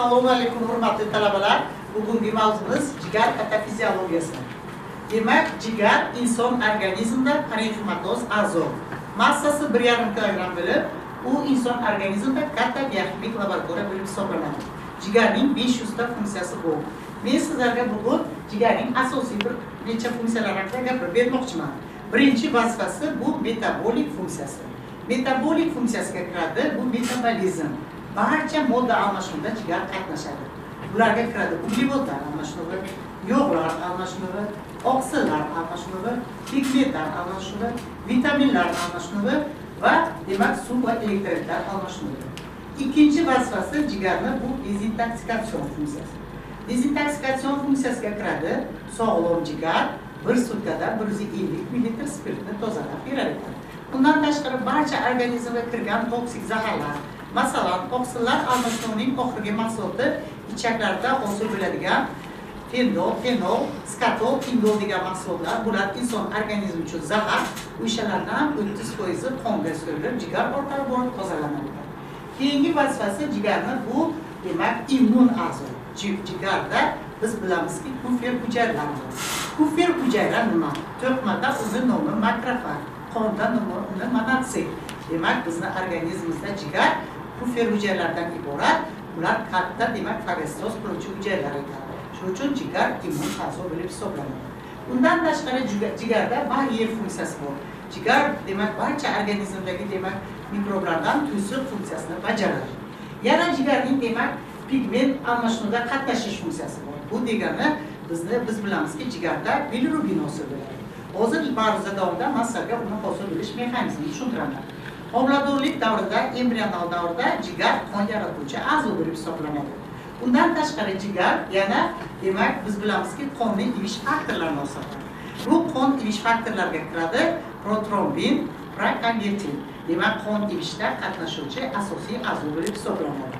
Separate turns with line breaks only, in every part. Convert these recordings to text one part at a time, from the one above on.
Assalomu alaykum hurmatli talabalar. Bugungi mavzumuz jigar patofiziyologiyasi. Demak, jigar inson organizmida parenximatоз a'zo. Massasi 1,5 kilogramm bo'lib, u inson organizmida katta bioximik laboratoriya bo'lib hisoblanadi. Jigarning 500 ta funksiyasi bor. Men sizlarga bugun jigarning asosiy bir necha funksiyalari haqida gapirib bermoqchiman. Birinchi vazifasi bu metabolik funksiyasi. Metabolik funksiyasiga kiradi bu metabolizm. Barcha modda almashinuvida jigar qatnashadi. Bularga kiradi uglevodlar almashinuvi, yog'lar almashinuvi, oqsillar almashinuvi, pigmentlar almashinuvi, vitaminlar almashinuvi va demak suv va elektrolitlar almashinuvi. Ikkinchi vazifasi jigarni bu dezintoxikatsion funksiyasi. Dezintoxikatsion funksiyasiga kiradi sog'lom jigar 1 sutkada 150 ml spirtni tozalab berar ekan. Bundan tashqari barcha organizmga kirgan toksik zaharlar, masalan, oqsillar almashinuvining oxirgi mahsuloti ichaklarda hosil bo'ladigan fenol, skatol, indol degan mahsulotlar, bular inson organizmi uchun zahar. O'shalardan 30% qonga so'rilib, jigar orqali borib tozalanadi. Keyingi vazifasi jigarni bu demak immun a'zo. Jigarda biz bilamizki, kufer hujayralar bor. Kufer hujayra nima? To'qmada uni nomi makrofag, qonda nomi uni monotsit. Demak, bizning organizmimizda jigar kufer hujayralardan iborat. Ular katta demak fagostoz qiluvchi hujayralar ekan. Shuning uchun jigar immun a'zo bo'lib hisoblanadi. Undan tashqari jigarda bariyer funksiyasi bor. Jigar demak barcha organizmdagi demak mikroblardan to'siq funksiyasini bajaradi. Yana jigarning demak pigment almashinuvida qatnashish funksiyasi bor. Bu degani biz bilamizki, jigarda bilirubin hosil bo'ladi. Hozir ma'ruza davomida masalaga uni hosil bo'lish mexanizmini tushuntiraman. Homiladorlik davrida, embrional davrda jigar qon yaratuvchi a'zo bo'lib hisoblanadi. Undan tashqari jigar yana demak biz bilamizki, qonning ivish faktorlarini hisoblaydi. Bu qon ivish faktorlariga kiradi protrombin, prokonvertin. Demak, qon ivishda qatnashuvchi asosiy a'zo bo'lib hisoblanadi.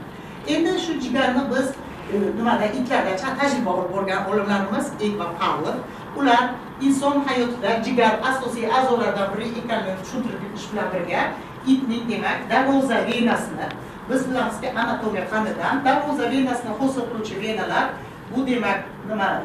Endi shu jigarni biz nimada itlarda tajriba olib borgan olimlarimiz Ek va Pavlov, ular inson hayotida jigar asosiy a'zolardan biri ekanligini tushuntirib o'tish bilan birga itning demak darvoza venasini biz bilamizki, anatomiya fanidan darvoza venasini hosil qiluvchi venalar bu demak nima?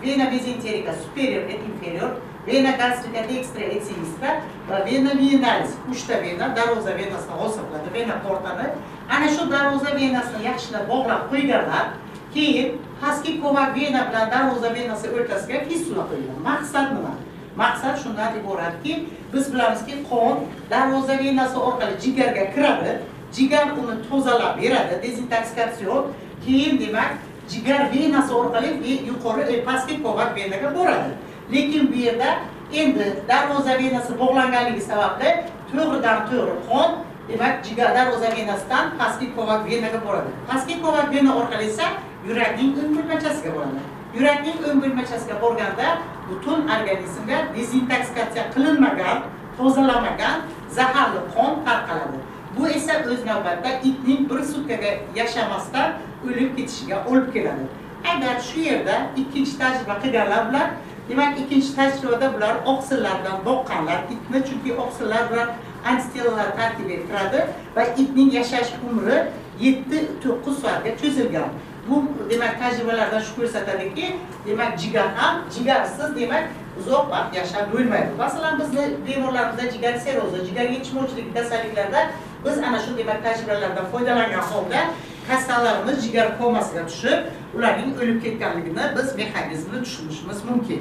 Vena mesenterica superior et inferior, vena gastrica dextra et sinistra va vena venalis 3 ta vena darvoza venasini hosil qiladi, vena portani. Ana shu darvoza venasini yaxshilab bog'lab qo'yganlar, keyin pastki ko'mak vena bilan darvoza venasi o'rtasiga fistula qo'yilgan. Maqsad nima? Maqsad shundan iboratki, biz bilamizki, qon darvoza venasi orqali jigarga kiradi, jigar uni tozalab beradi, dezintoxikatsion, keyin demak jigar venasi orqali yuqori pastki ko'mak venaga boradi. Lekin bu yerda endi darvoza venasi bog'langanligi sababli to'g'ridan-to'g'ri qon demak jigar darvoza venasidan pastki ko'mak venaga boradi. Pastki ko'mak vena orqali esa yurakning o'ng bo'lmachasiga boradi. Yurakning o'ng bo'lmachasiga borganda butun organizmga dezintoksikatsiya qilinmagan, tozalamagan zaharli qon tarqaladi. Bu esa o'z navbatida itning 1 sutkaga yashamasdan o'lib ketishiga olib keladi. Agar shu yerda ikkinchi tajriba qilganlar bilan, demak ikkinchi tajribada bular oqsillardan boqqanlar itni, chunki oqsillar bilan antitelalar tarkibiga kiradi va itning yashash umri 7-9 soatga cho'zilgan. Bu demak tajribalardan shu ko'rsatadiki, demak jigar ham jigarsiz demak uzoq vaqt yashab bo'lmaydi. Masalan, bizning bemorlarimizda jigar serozi, jigar yetishmovchiligi kasalliklarda biz ana shu demak tajribalardan foydalangan holda kasallarimiz jigar komasiga tushib, ularning o'lib ketganligini biz mexanizmini tushunishimiz mumkin.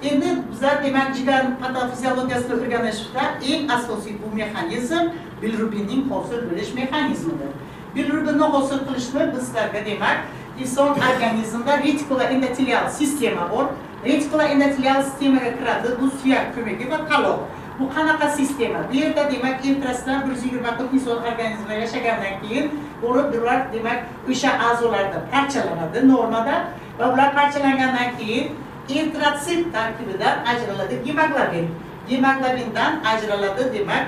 Endi bizlar demak jigar patofiziologiyasini o'rganishda eng asosiy bu mexanizm bilirubinning hosil bo'lish mexanizmidir. Bilirubinni hosil qilishni bizlarga demak inson organizmida retikuloendotelial sistema bor. Retikuloendotelial sistemaga kiradi bu suyak ko'magi va taloq. Bu qanaqa sistema? Bu yerda demak intrasidan 120 ta inson organizmida yashagandan keyin ular demak o'sha a'zolarda parchalanadi normada va ular parchalangandan keyin intratsit tarkibidan ajraladi gemoglobin. Gemoglobindan ajraladi demak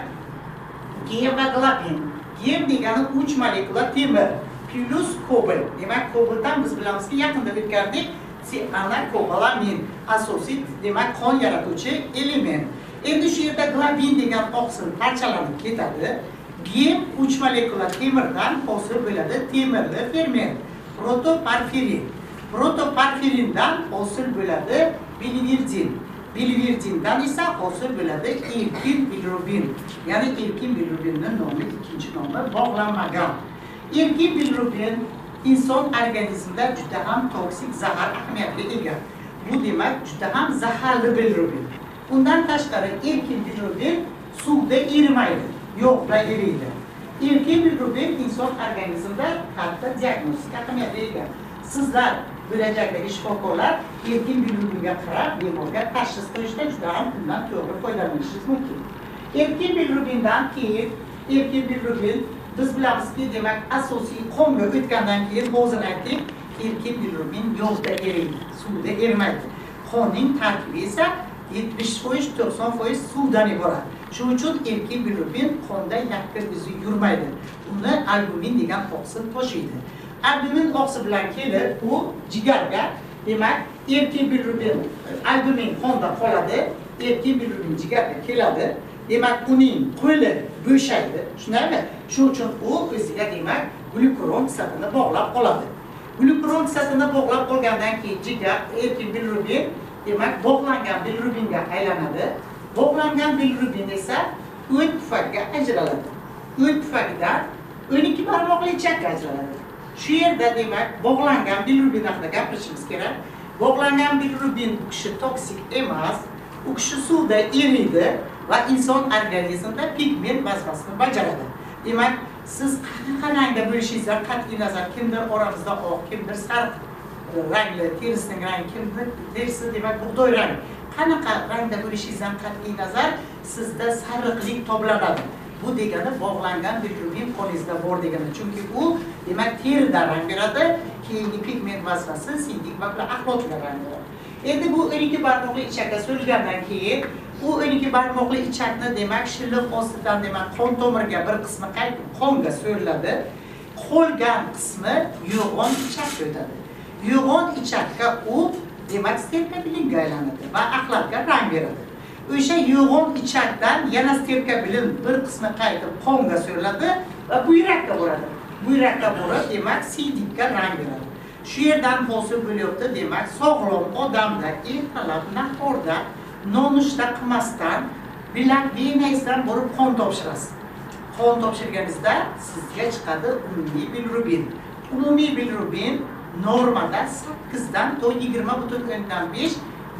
gemoglobin. Gem degani 3 molekula temir plus kobalt. Demak kobaltdan biz bilamizki, yaqinda o'tgandik, anakobalamin asosiy demak qon yaratuvchi element. Endi shu yerda globin degan oqsil parchalanib ketadi. Gem 3 molekula temirdan hosil bo'ladi, temirli ferment. protoporfirin. Protoporfirindan hosil bo'ladi biliverdin. Biliverdindan esa hosil bo'ladi erkin bilirubin. Ya'ni erkin bilirubinning nomi ikkinchi nomi bog'lanmagan. Erkin bilirubin inson organizmida juda ham toksik zahar ahamiyatga ega. Bu demak juda ham zaharli bilirubin. Undan tashqari erkin bilirubin suvda erimaydi, yo'qda eriydi. Erkin bilirubin inson organizmida katta diagnostik ahamiyatga ega. Sizlar bo'lajakdagi shifokorlar erkin bilirubinga qarab bemorga tashxis qo'yishda juda ham bundan to'g'ri foydalanishingiz mumkin. Erkin bilirubindan keyin erkin bilirubin biz bilamizki, demak asosiy qonga o'tgandan keyin hozir aytdik, erkin bilirubin yo'qda eriydi, suvda erimaydi. Qonning tarkibi esa 70%-90% suvdan iborat. Shuning uchun erkin bilirubin qonda yakka o'zi yurmaydi. Uni albumin degan oqsil toshiydi. Albumin oqsil bilan kelib, u jigarga, demak, erkin bilirubin, albumin qonda qoladi, erkin bilirubin jigarga keladi. Demak, uning qo'li bo'shaydi. Shundaymi? Shuning uchun u o'ziga demak glyukuron kislotani bog'lab qoladi. Glyukuron kislotani bog'lab qolgandan keyin jigar erkin bilirubin demak bog'langan bilirubinga aylanadi. Bog'langan bilirubin esa o't pufagiga ajraladi. O't pufagidan 12 barmoqli ichakka ajraladi. Shu yerda demak bog'langan bilirubin haqida gapirishimiz kerak. Bog'langan bilirubin u kishi toksik emas, u kishi suvda eriydi va inson organizmida pigment vazifasini bajaradi. Demak, siz qanaqa rangda bo'lishingizdan qat'iy nazar, kimdir oramizda oq, kimdir sariq rangli, terisining rangi, kimdir terisi demak bug'doy rang. Qanaqa rangda bo'lishingizdan qat'iy nazar sizda sariqlik toplanadi. Bu degani bog'langan bilirubin qoningizda bor degani. Chunki u demak terida rang beradi, keyingi pigment vazifasi sindik va axlotga rang beradi. Endi bu 12 barmoqli ichakka so'rilgandan keyin u 12 barmoqli ichakni demak shilliq ostidan demak qon tomiriga bir qismi qaytib qonga so'riladi. Qolgan qismi yo'g'on ichakka o'tadi. Yo'g'on ichakka u demak sterkobilingga aylanadi va axlatga rang beradi. O'sha yo'g'on ichakdan yana sterkobilin bir qismi qaytib qonga so'riladi va buyrakka boradi. Buyrakka borib demak siydikka rang beradi. Shu yerdan hosil bo'lyapti demak sog'lom odamda ertalab nahorda nonushta qilmasdan bilak venangizdan borib qon topshirasiz. Qon topshirganingizda sizga chiqadi umumiy bilirubin. Umumiy bilirubin normada 8 dan 20,5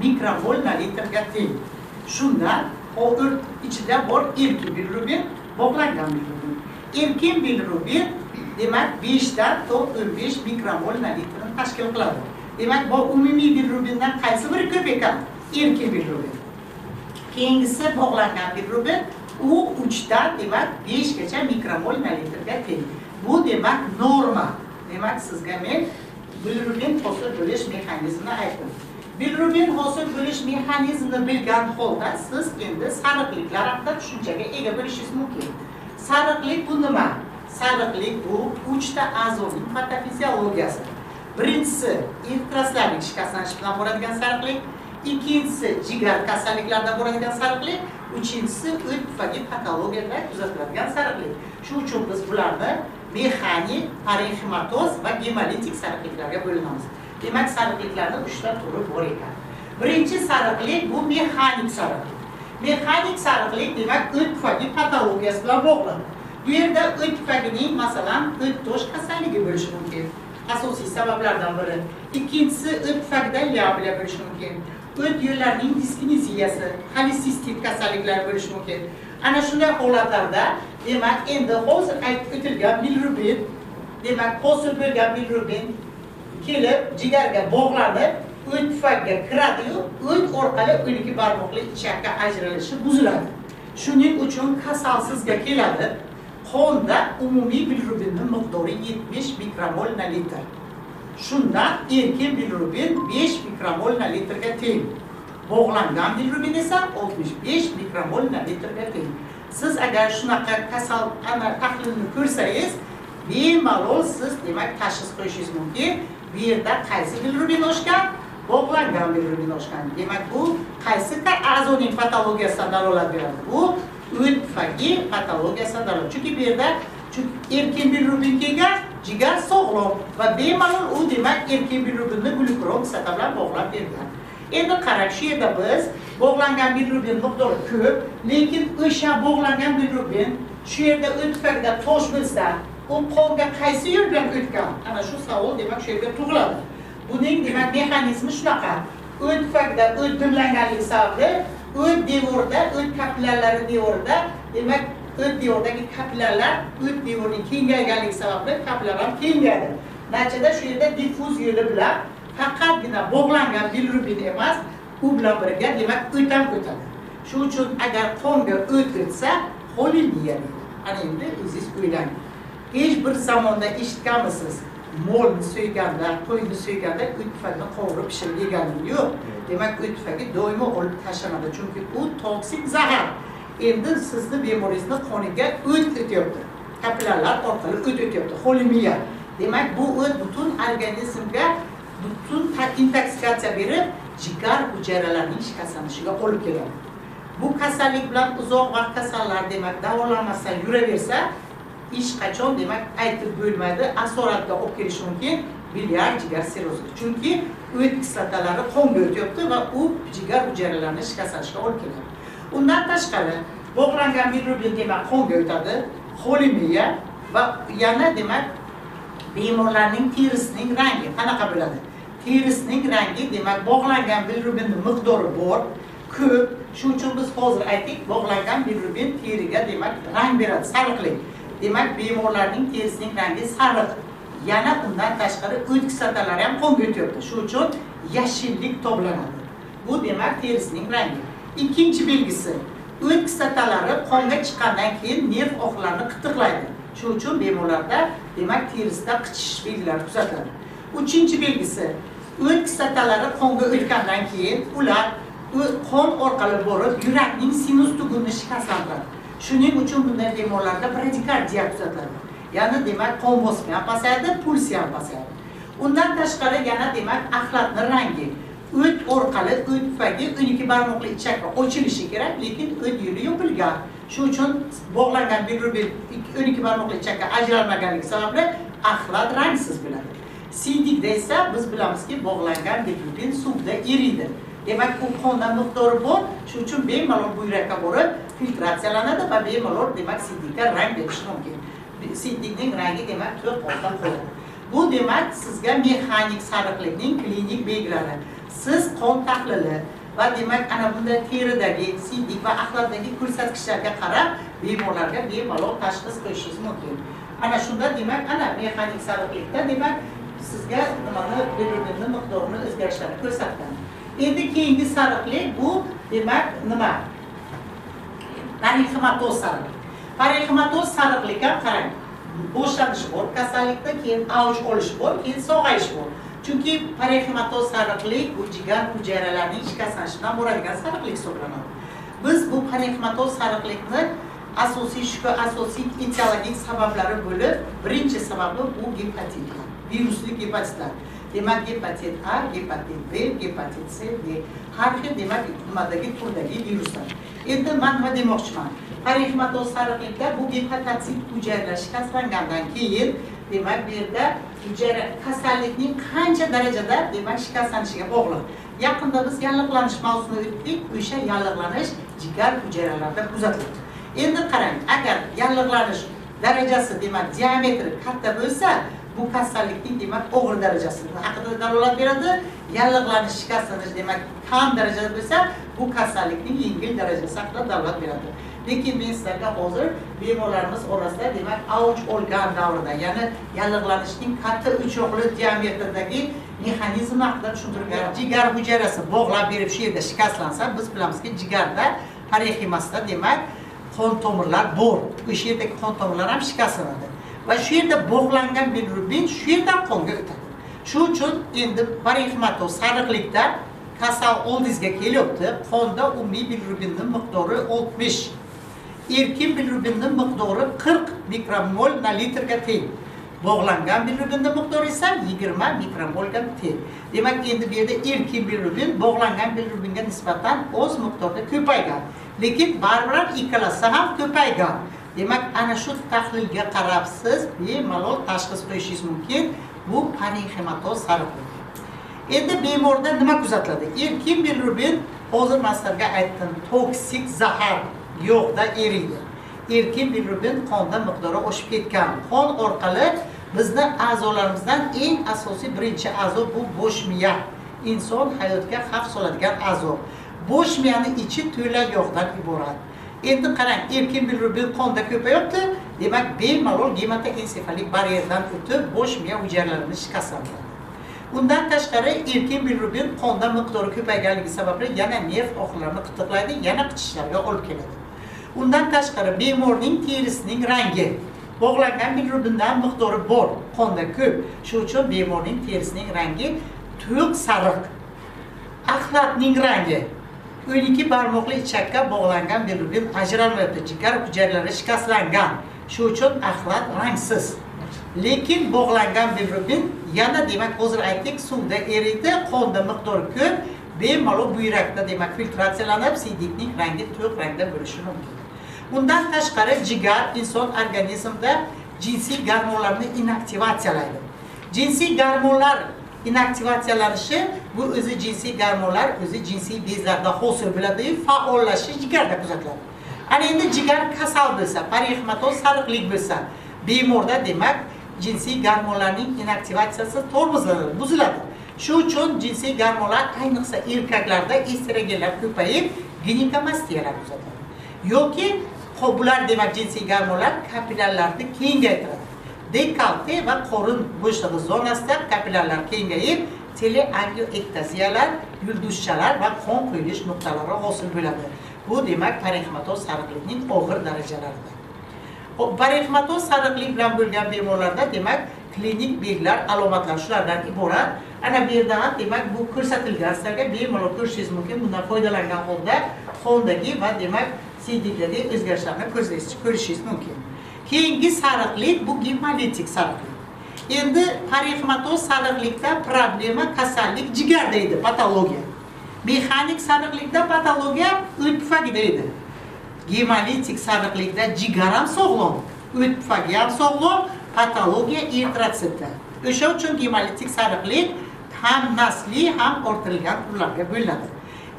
mikromol na litrga teng. Shundan o'rt ichida bor erkin bilirubin, bog'langan bilirubin. Erkin bilirubin demak 5 dan 15 mikromol na litrni tashkil qiladi. Demak, bu umumiy bilirubindan qaysi biri ko'p ekan? Erkin bilirubin. Keyingisi bog'langan bilirubin, u 3 dan demak 5 gacha mikromol na litrga teng. Bu demak norma. Demak, sizga men bilirubin hosil bo'lish mexanizmini aytdim. Bilirubin hosil bo'lish mexanizmini bilgan holda siz endi sariqliklar haqida tushunchaga ega bo'lishingiz mumkin. Sariqlik bu nima? Sariqlik bu 3 ta a'zoning patofiziologiyasi. Birinchisi eritroslavik shikastlanish bilan bo'ladigan sariqlik, ikkinchisi jigar kasalliklarida bo'ladigan sariqlik, uchinchisi o't pufagi patologiyada kuzatiladigan sariqlik. Shuning uchun biz bularni mexanik, parenximatoz va gemolitik sariqliklarga bo'linamiz. Demak, sariqliklarning 3 ta turi bor ekan. Birinchi sariqlik bu mexanik sariqlik. Mexanik sariqlik demak o't pufagi patologiyasi bilan bog'liq. Bu yerda o't pufagining masalan o't tosh kasalligi bo'lishi mumkin. Asosiy sabablardan biri. Ikkinchisi o't pufagida liabliya bo'lishi mumkin. O't yo'llarining diskineziyasi, xolisistik kasalliklar bo'lishi mumkin. Ana shunday holatlarda demak endi hozir aytib o'tilgan bilirubin, demak hosil bo'lgan bilirubin kelib jigarga bog'lanib, o't pufagiga kiradi-yu, o't orqali 12 barmoqli ichakka ajralishi buziladi. Shuning uchun kasal sizga keladi. Qonda umumiy bilirubinning miqdori 70 mikromol na litr. Shundan erkin bilirubin 5 mikromol na litrga teng. Bog'langan bilirubin esa 65 mikromol na litrga teng. Siz agar shunaqa kasal tahlilni ko'rsangiz, bemalol siz demak tashxis qo'yishingiz mumkin. Bu yerda qaysi bilirubin oshgan? Bog'langan bilirubin oshgan. Demak, bu qaysi a'zoning patologiyasidan dalolat beradi? Bu o't pufagi patologiyasidan dalolat. Chunki bu yerda Chunki erkin bilirubinga ega jigar sog'lom va bemalol u demak erkin bilirubinni glukron kislota bilan bog'lab bergan. Endi qarang, shu yerda biz bog'langan bilirubin miqdori ko'p, lekin o'sha bog'langan bilirubin shu yerda o'tfakda tosh bo'lsa, u qonga qaysi yo'l bilan o'tgan? Ana shu savol demak shu yerga tug'iladi. Buning demak mexanizmi shunaqa. O'tfakda o't dimlanganligi sababli o't devorida, o't kapillarlari devorida demak o't devoridagi kapillarlar o't devorining kengayganligi sababli kapillarlar kengayadi. Natijada shu yerda diffuz yo'li bilan faqatgina bog'langan bilirubin emas, u bilan birga demak o't ham o'tadi. Shuning uchun agar qonga o't o'tsa, xolemiya deydi. Ana endi o'zingiz o'ylang. Hech bir zamonda eshitganmisiz? Molni so'yganda, qo'yni so'yganda o't tufagini qovurib pishirib yeganini yo'q. Demak, o't tufagi doimo olib tashlanadi, chunki u toksik zahar. Endi sizni bemoringizni qoniga o't o'tyapti. Kapillarlar orqali o't o'tyapti. Xolemiya. Demak, bu o't butun organizmga butun intoksikatsiya berib, jigar hujayralarining shikastlanishiga olib keladi. Bu kasallik bilan uzoq vaqt kasallar demak davolanmasdan yuraversa, hech qachon demak aytib bo'lmaydi, asoratga olib kelishi mumkin biliar jigar sirrozi. Chunki o't kislotalari qonga o'tyapti va u jigar hujayralarini shikastlanishga olib keladi. Undan tashqari, bog'langan bilirubin demak qonga o'tadi, xolemiya va yana demak bemorlarning terisining rangi qanaqa bo'ladi? Terisining rangi demak bog'langan bilirubinning miqdori bor, ko'p. Shuning uchun biz hozir aytdik, bog'langan bilirubin teriga demak rang beradi, sariqlik. Demak, bemorlarning terisining rangi sariq. Yana undan tashqari o't kislotalari ham qonga o'tyapti. Shuning uchun yashillik toblanadi. Bu demak terisining rangi. Ikkinchi belgisi, o't kislotalari qonga chiqqandan keyin nerv oqlarini qitiqlaydi. Shuning uchun bemorlarda demak terisida qichish belgilari kuzatiladi. Uchinchi belgisi, o't kislotalari qonga o'tgandan keyin ular qon orqali borib yurakning sinus tugunini shikastlantiradi. Shuning uchun bunday bemorlarda bradikardiya kuzatiladi. Ya'ni demak qon bosimi ham pasayadi, pulsi ham pasayadi. Undan tashqari yana demak axlatning rangi. O't orqali o't tufagi 12 barmoqli ichakka ochilishi kerak, lekin o't yo'li yopilgan. Shuning uchun bog'langan bilirubin 12 barmoqli ichakka ajralmaganligi sababli axlat rangsiz bo'ladi. Siydigida esa biz bilamizki, bog'langan bilirubin suvda eriydi. Demak, u qonda miqdori bor, shuning uchun bemalol buyrakka borib filtratsiyalanadi va bemalol demak siydigga rang berishi mumkin. Siydigning rangi demak to'q oldan qoladi. Bu demak sizga mexanik sariqlikning klinik belgilari. Siz qon tahlili va demak ana bunday teridagi, siydik va axlatdagi ko'rsatkichlarga qarab bemorlarga bemalol tashxis qo'yishingiz mumkin. Ana shunda demak ana mexanik sariqlikda demak sizga nimani bilirubinning miqdorini o'zgarishlarini ko'rsatgan. Endi keyingi sariqlik bu demak nima? Parexematoz sariqlik. Parexematoz sariqlik ham qarang. Boshlanish bor, kasallikda keyin avj olish bor, keyin sog'ayish bor. Chunki parexematoz sariqlik bu jigar hujayralarining shikastlanishidan bo'ladigan sariqlik hisoblanadi. Biz bu parexematoz sariqlikni asosiy etiologik sabablari bo'lib, birinchi sababi bu gepatit, virusli gepatitlar. Demak, gepatit A, gepatit B, gepatit C, D. Har xil demak nimadagi turdagi viruslar. Endi men nima demoqchiman? Parexematoz sariqlikda bu gepatit hujayralar shikastlangandan keyin demak bu yerda hujayra kasallikning qancha darajada demak shikastlanishiga bog'liq. Yaqinda biz yallig'lanish mavzusini o'tdik. O'sha yallig'lanish jigar hujayralarida kuzatiladi. Endi qarang, agar yallig'lanish darajasi demak diametri katta bo'lsa, bu kasallikning demak og'ir darajasi haqida dalolat beradi. Yallig'lanish, shikastlanish demak kam darajada bo'lsa, bu kasallikning yengil darajasi haqida dalolat beradi. Lekin men sizlarga hozir bemorlarimiz orasida demak avj olgan davrda, ya'ni yallig'lanishning katta o'choqli diametrdagi mexanizmi haqida tushuntirgan. Jigar hujayrasi bog'lab berib shu yerda shikastlansa, biz bilamizki, jigarda parexemasda demak qon tomirlar bor. O'sha yerdagi qon tomirlar ham shikastlanadi. Va shu yerda bog'langan bilirubin shu yerdan qonga o'tadi. Shuning uchun endi parexematoz sariqlikda kasal oldingizga kelyapti. Qonda umumiy bilirubinning miqdori 60. Erkin bilirubinning miqdori 40 mikromol na litrga teng. Bog'langan bilirubinning miqdori esa 20 mikromolga teng. Demak, endi bu yerda erkin bilirubin bog'langan bilirubinga nisbatan o'z miqdorda ko'paygan. Lekin baribir ikkalasi ham ko'paygan. Demak, ana shu tahlilga qarab siz bemalol tashxis qo'yishingiz mumkin. Bu parenxematoz sariqlik. Endi bemorda nima kuzatiladi? Erkin bilirubin hozir men sizlarga aytdim, toksik zahar yo'qda eriydi. Erkin bilirubin qonda miqdori oshib ketgan. Qon orqali bizni a'zolarimizdan eng asosiy birinchi a'zo bu bo'sh miya. Inson hayotga xavf soladigan a'zo. Bo'sh miyani ichi to'la yog'dan iborat. Endi qarang, erkin bilirubin qonda ko'payapti, demak bemalol gematoensefalik baryerdan o'tib bo'sh miya hujayralarini shikastlantiradi. Undan tashqari erkin bilirubin qonda miqdori ko'payganligi sababli yana nerv oqlarini qitiqlaydi, yana qichishlarga olib keladi. Undan tashqari bemorning terisining rangi bog'langan bilirubindan miqdori bor, qonda ko'p. Shuning uchun bemorning terisining rangi to'q sariq. Axlatning rangi 12 barmoqli ichakka bog'langan bilirubin ajralmayapti, jigar hujayralari shikastlangan. Shuning uchun axlat rangsiz. Lekin bog'langan bilirubin yana demak hozir aytdik, suvda eriydi, qonda miqdori ko'p, bemalol buyrakda demak filtratsiyalanib, siydikning rangi to'q rangda bo'lishi mumkin. Undan tashqari jigar inson organizmida jinsiy gormonlarni inaktivatsiyalaydi. Jinsiy gormonlar inaktivatsiyalanishi bu o'zi jinsiy gormonlar o'zi jinsiy bezlarda hosil bo'ladi, faollashishi jigarda kuzatiladi. Ana endi jigar kasal bo'lsa, parenxematoz sariqlik bo'lsa, bemorda demak jinsiy gormonlarning inaktivatsiyasi tormozlanadi, buziladi. Shu uchun jinsiy gormonlar ayniqsa erkaklarda estrogenlar ko'payib, ginekamastiyalar kuzatiladi. Yoki bular demak jinsiy gormonlar kapillarlarni kengaytiradi. Dekolte va qorin bo'shlig'i zonasida kapillarlar kengayib, teleangioektaziyalar, yulduzchalar va qon quyilish nuqtalari hosil bo'ladi. Bu demak parenxematoz sariqlikning og'ir darajalaridir. Parenxematoz sariqlik bilan bo'lgan bemorlarda demak klinik belgilar, alomatlar shulardan iborat. Ana bu yerda ham demak bu ko'rsatilgan, sizlarga bemalol ko'rishingiz mumkin. Bundan foydalangan holda qondagi va demak siydikdagi o'zgarishlarni ko'rishingiz mumkin. Keyingi sariqlik bu gemolitik sariqlik. Endi parenxematoz sariqlikda problema kasallik jigarda edi, patologiya. Mexanik sariqlikda patologiya o't tufayli edi. Gemolitik sariqlikda jigar ham sog'lom, o't tufayli ham sog'lom, patologiya eritrotsitda. O'sha uchun gemolitik sariqlik ham nasliy ham orttirilgan turlarga bo'linadi.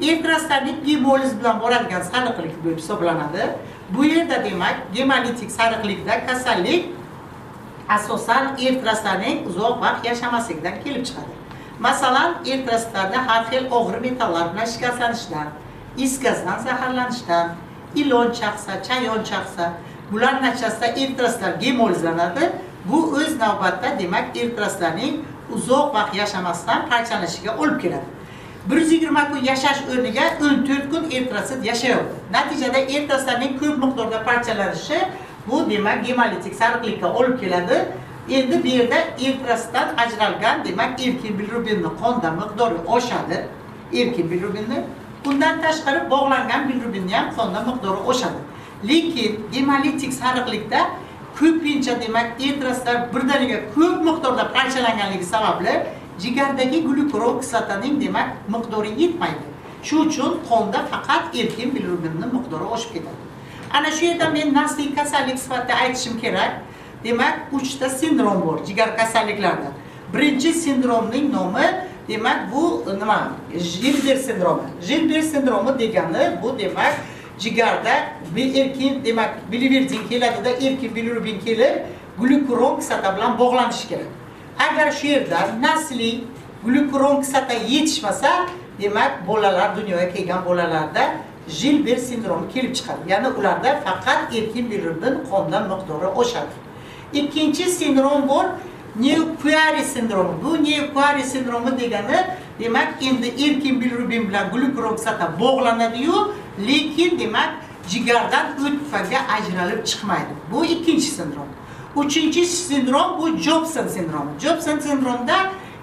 Eritrotsitlik gemoliz bilan boradigan sariqlik bo'lib hisoblanadi. Bu yerda demak gemolitik sariqlikda kasallik asosan eritrotsitlarning uzoq vaqt yashamasligidan kelib chiqadi. Masalan, eritrotsitlarda har xil og'ir metallar bilan shikastlanishdan, is gazdan zaharlanishdan, ilon chaqsa, chayon chaqsa, bular natijasida eritrotsitlar gemolizlanadi. Bu o'z navbatda demak eritrotsitlarning uzoq vaqt yashamasdan parchalanishiga olib keladi. 120 kun yashash o'rniga 14 kun eritrotsit yashayapti. Natijada eritrotsitlarning ko'p miqdorda parchalanishi bu demak gemolitik sariqlikka olib keladi. Endi bu yerda eritrotsitdan ajralgan demak erkin bilirubinning qonda miqdori oshadi. Erkin bilirubinni bundan tashqari bog'langan bilirubinning ham qonda miqdori oshadi. Lekin gemolitik sariqlikda ko'pincha demak eritrotsitlar birdaniga ko'p miqdorda parchalanganligi sababli jigardagi glyukurok kislotaning demak miqdori yetmaydi. Shu uchun qonda faqat erkin bilirubinning miqdori oshib ketadi. Ana shu yerda men nasliy kasallik sifatida aytishim kerak. Demak, 3 ta sindrom bor jigar kasalliklarida. Birinchi sindromning nomi demak bu nima? Gilbert sindromi. Gilbert sindromi degani bu demak jigarda bir erkin demak biliverdin keladida erkin bilirubin kelib glyukurok kislota bilan bog'lanishi kerak. Agar shu yerda nasliy glyukuron kislota yetishmasa, demak bolalar dunyoga kelgan bolalarda Gilbert sindromi kelib chiqadi. Ya'ni ularda faqat erkin bilirubin qonda miqdori oshadi. Ikkinchi sindrom bor, Neu-Quarry sindromi. Bu Neu-Quarry sindromi degani demak endi erkin bilirubin bilan glyukuron kislota bog'lanadi-yu, lekin demak jigardan o't tufayli ajralib chiqmaydi. Bu ikkinchi sindrom. Uchinchi sindrom bu Jobson sindromi. Jobson sindromda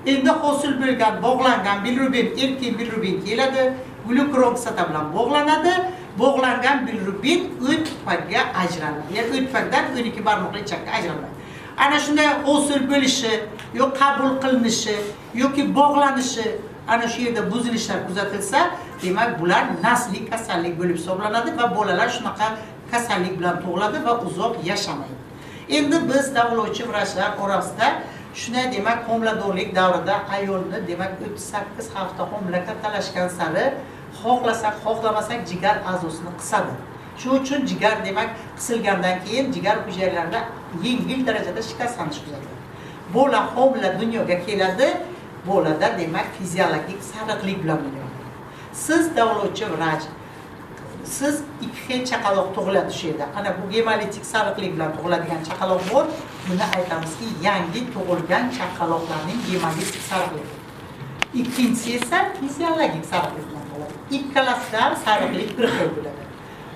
endi hosil bo'lgan bog'langan bilirubin, erkin bilirubin keladi, glyukuron kislota bilan bog'lanadi. Bog'langan bilirubin o't tufayli ajraladi. Ya'ni o't tufaylidan 12 barmoqli ichakka ajraladi. Ana shunday hosil bo'lishi, yoki qabul qilinishi, yoki bog'lanishi, ana shu yerda buzilishlar kuzatilsa, demak bular nasliy kasallik bo'lib hisoblanadi va bolalar shunaqa kasallik bilan tug'iladi va uzoq yashamaydi. Endi biz davolovchi vrachlar orasida shunday demak homiladorlik davrida ayolni demak 38 hafta homilaga talashgan sari xohlasak xohlamasak jigar a'zosini qisadi. Shuning uchun jigar demak qisilgandan keyin jigar hujayralarida yengil darajada shikastlanish kuzatiladi. Bola homila dunyoga keladi, bolada demak fiziologik sariqlik bilan dunyoga. Siz davolovchi vrach, siz ikki xil chaqaloq tug'iladi shu yerda. Ana bu gemolitik sariqlik bilan tug'iladigan chaqaloq bor. Buni aytamizki, yangi tug'ilgan chaqaloqlarning gemolitik sariqligi. Ikkinchisi esa fiziologik sariqlik bilan tug'iladi. Ikkalasida sariqlik bir xil bo'ladi.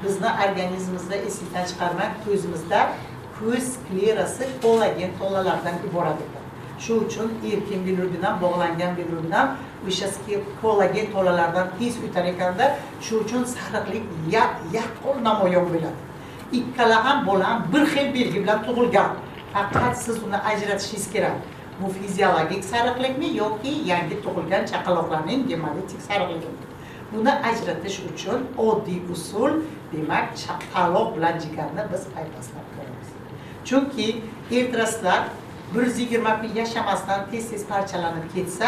Bizni organizmimizda esdan chiqarmak, ko'zimizda ko'z sklerasi kollagen tolalaridan iborat ekan. Shu uchun erkin bilirubindan bog'langan bilirubindan o'sha kollagen tolalaridan tez o'tar ekanda, shu uchun sariqlik yaqqol namoyon bo'ladi. Ikkala ham bola bir xil belgi bilan tug'ilgan. Faqat siz uni ajratishingiz kerak. Bu fiziologik sariqlikmi yoki yangi tug'ilgan chaqaloqlarning gemolitik sariqligimi? Buni ajratish uchun oddiy usul, demak, chaqaloq bilan jigarni biz paypaslab ko'ramiz. Chunki ertraslar 120 kun yashamasdan tez parchalanib ketsa,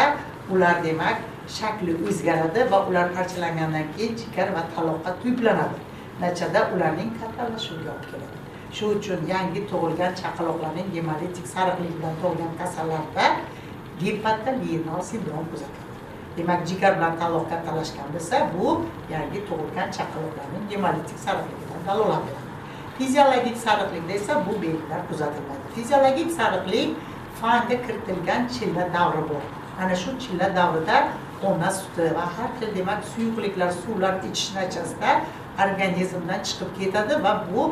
ular demak shakli o'zgaradi va ular parchalangandan keyin jigar va taloqqa to'planadi. Natijada ularning kattalashuviga olib keladi. Shu uchun yangi tug'ilgan chaqaloqlarning gemolitik sariqlik bilan tug'ilgan kasallarda gepatorenal sindrom kuzatiladi. Demak, jigar bilan taloqqa talashgan bo'lsa, bu yangi tug'ilgan chaqaloqlarning gemolitik sariqligidan dalolat beradi. Fiziologik sariqlikda esa bu belgilar kuzatilmaydi. Fiziologik sariqlik fanga kiritilgan chilla davri bor. Ana shu chilla davrida ona suti va har xil demak suyuqliklar, suvlar ichish natijasida organizmdan chiqib ketadi va bu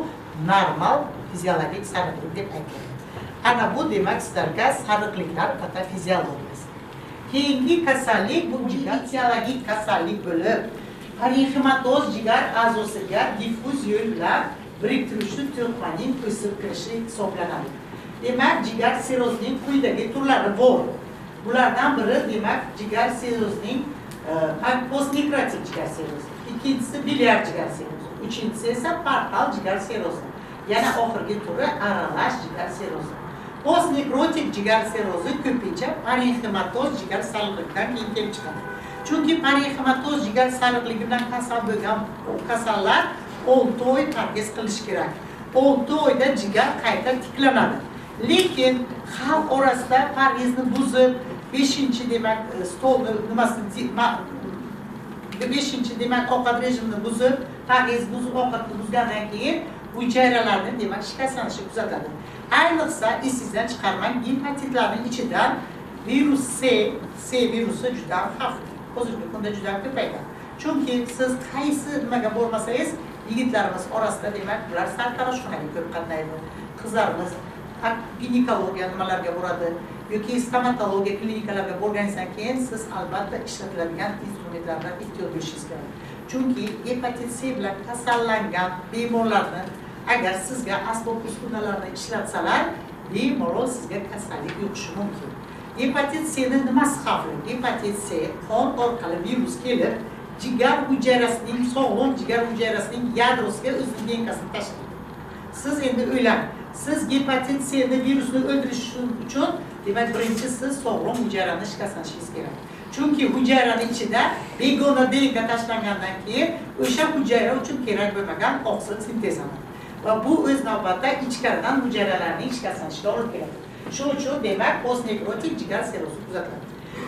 normal fiziologik sariqlik deb aytiladi. Ana bu demak sizlarga sariqliklar patofiziologiyasi. Keyingi kasallik bu fiziologik kasallik bo'lib, parexematoz jigar a'zosiga diffuz yo'l bilan biriktiruvchi to'lqinning o'sib kirishi hisoblanadi. Demak, jigar sirrozining quyidagi turlari bor. Bulardan biri demak jigar sirrozining postnekrotik jigar sirrozi, ikkinchisi biliar jigar sirrozi, uchinchisi esa portal jigar sirrozi. Yana oxirgi turi aralash jigar sirrozi. Postnekrotik jigar sirrozi ko'pincha parexematoz jigar sariqlikdan keyin kelib chiqadi. Chunki parexematoz jigar sariqligi bilan kasal bo'lgan kasallar 6 oy parhez qilish kerak. 6 oyda jigar qayta tiklanadi. Lekin xalq orasida parhezni buzib, 5-chi demak stolni nimasini 5-chi demak ovqat rejimini buzib, parhez buzib ovqatni buzgandan keyin hujayralarning demak shikastlanishi kuzatiladi. Ayniqsa esingizdan chiqarmang, gepatitlarning ichidan virus C virusi juda xavfli. Hozirgi kunda juda ko'paygan. Chunki siz qaysi nimaga bormasangiz, yigitlarimiz orasida demak ular sartaroshxonaga ko'p qatnaydi. Qizlarimiz ginekologiya nimalarga boradi yoki stomatologiya klinikalarga borganingizdan keyin siz albatta ishlatiladigan instrumentlardan ehtiyot bo'lishingiz kerak. Chunki gepatit C bilan kasallangan bemorlarni agar sizga asbob uskunalarni ishlatsalar, bemalol sizga kasallik yuqishi mumkin. Gepatit C'ning nimasi xavfli? Gepatit C qon orqali virus kelib, jigar hujayrasining sog'lom jigar hujayrasining yadrosiga o'zining denkasini tashlaydi. Siz endi o'ylang, siz gepatit C'ni virusni o'ldirish uchun demak birinchi siz sog'lom hujayrani shikastlanishingiz kerak. Chunki hujayraning ichida begona DNA tashlangandan keyin o'sha hujayra uchun kerak bo'lmagan oqsil sintezlanadi. Va bu o'z navbatida ichkaridan hujayralarning shikastlanishiga olib keladi. Shuning uchun demak postnekrotik jigar sirrozi kuzatiladi.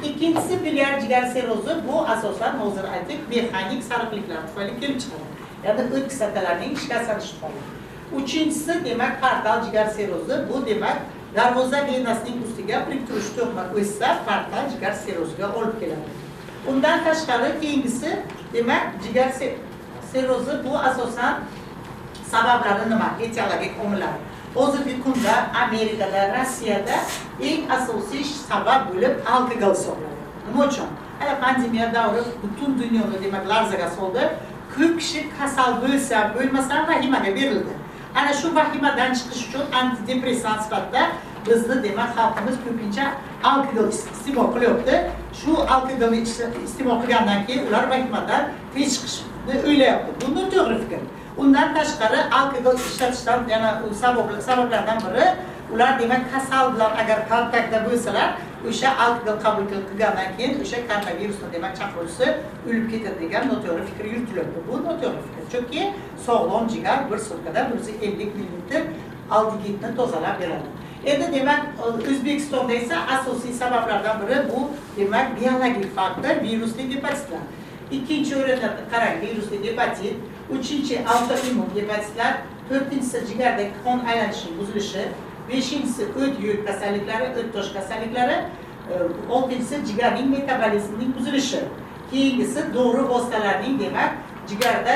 Ikkinchisi biliar jigar sirrozi, bu asosan hozir aytdik mexanik sariqliklar tufayli kelib chiqadi. Ya'ni o't kislotalarining shikastlanishi tufayli. Uchinchisi demak portal jigar sirrozi, bu demak darvoza venasining ustiga biriktiruvchi to'qima o'ssa portal jigar sirroziga olib keladi. Undan tashqari keyingisi demak jigar sirrozi, bu asosan sabablari nima? Etiologik omillar. Hozirgi kunda Amerikada, Rossiyada eng asosiy sabab bo'lib alkogol hisoblanadi. Nima uchun? Hali pandemiya davri butun dunyoni demak larzaga soldi. Ko'p kishi kasal bo'lsa, bo'lmasa vahimaga berildi. Ana shu vahimadan chiqish uchun antidepressant sifatida bizni demak xalqimiz ko'pincha alkogol iste'mol qilyapti. Shu alkogolni iste'mol qilgandan keyin ular vahimadan tez chiqishni o'ylayapti. Bu noto'g'ri fikr. Undan tashqari alkogol ishlatishdan yana sabablardan biri ular demak kasal bilan agar kontaktda bo'lsalar, o'sha alkogol qabul qilgandan keyin o'sha koronavirusni demak chaqiruvchisi o'lib ketadi degan noto'g'ri fikr yuritiladi. Bu noto'g'ri fikr. Chunki sog'lom jigar bir sutkada 150 ml aldegiddni tozalab beradi. Endi demak O'zbekistonda esa asosiy sabablardan biri bu demak biologik faktor virusli gepatitlar. Ikkinchi o'rinda qarang virusli gepatit, uchinchi autoimmun gepatitlar, to'rtinchisi jigardagi qon aylanishining buzilishi, beshinchisi o't yo'l kasalliklari, o't tosh kasalliklari, oltinchisi jigarning metabolizmining buzilishi. Keyingisi dori vositalarining demak jigarda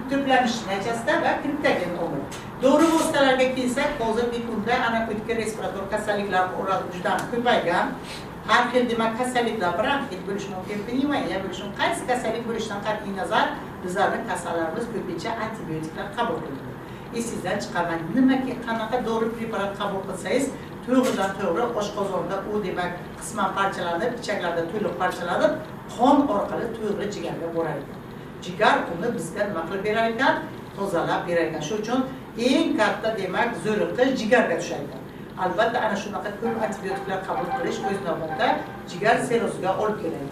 to'planishi natijasida va kriptogen omil. Dori vositalarga kelsak, hozirgi kunda ana o'tkir respirator kasalliklar juda ko'paygan. Har xil demak kasalliklar bronxit bo'lishi mumkin, pnevmoniya bo'lishi mumkin. Qaysi kasallik bo'lishidan qat'iy nazar bizlarning kasallarimiz ko'pincha antibiotiklar qabul qiladi. Esingizdan chiqarmang, nimaga qanaqa dori preparat qabul qilsangiz, to'g'ridan to'g'ri oshqozonda u demak qisman parchalanib, ichaklarda to'liq parchalanib, qon orqali to'g'ri jigarga borar ekan. Jigar uni bizga nima qilib berar ekan? Tozalab berar ekan. Shuning uchun eng katta demak zo'riqi jigarga tushar ekan. Albatta ana shunaqa ko'p antibiotiklar qabul qilish o'z navbatida jigar sirroziga olib keladi.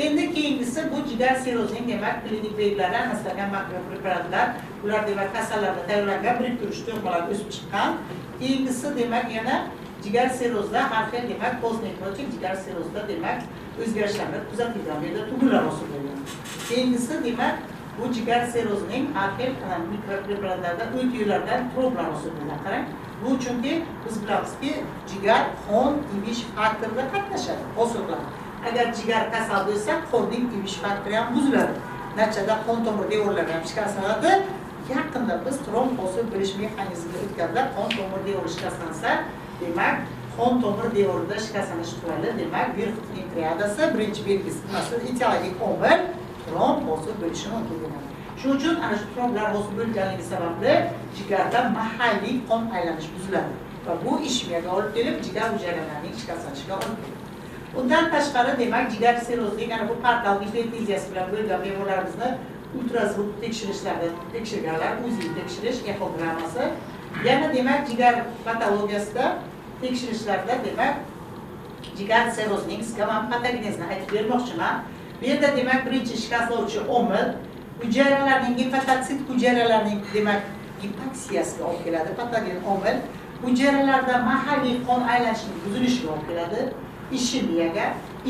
Endi keyingisi bu jigar sirrozining demak klinik belgilari aniqlangan makro preparatlar, ular demak kasallarda tayyorlangan biriktiruvchi to'qimalar o'sib chiqqan. Keyingisi demak yana jigar sirrozida har xil demak post-nekrotik jigar sirrozida demak o'zgarishlar kuzatilgan, bu yerda tug'ular hosil bo'lgan. Keyingisi demak bu jigar sirrozining har xil mikropreparatlarda o't yo'llaridan problar hosil bo'lgan. Qarang, bu chunki biz bilamizki jigar qon ivish faktorida qatnashadi, hosillar. Agar jigar kasal bo'lsa, qonning ivish faktori ham buziladi. Natijada qon tomir devorlari ham shikastlanadi. Yaqinda biz tromb hosil bo'lish mexanizmiga o'tganda qon tomir devori shikastlansa, demak qon tomir devorida shikastlanish tufayli demak Virchowning triadasi birinchi belgisi masalan etiologik omil tromb hosil bo'lishi mumkin bo'ladi. Shuning uchun ana shu tromblar hosil bo'lganligi sababli jigarda mahalliy qon aylanish buziladi va bu ishmiyaga olib kelib jigar hujayralarining shikastlanishiga olib keladi. Undan tashqari demak jigar sirrozining ana bu portal hipertenziyasi bilan bo'lgan bemorlarimizni ultrazvuk tekshirishlarda tekshirganlar, UZI tekshirish echogrammasi, yana demak jigar patologiyasida tekshirishlarda demak jigar sirrozining skaman patogenezini aytib bermoqchiman. Bu yerda demak birinchi shikastlovchi omil hujayralarning gepatosit hujayralarining demak gipoksiyasiga olib keladi. Patogen omil hujayralarda mahalliy qon aylanishining buzilishiga olib keladi.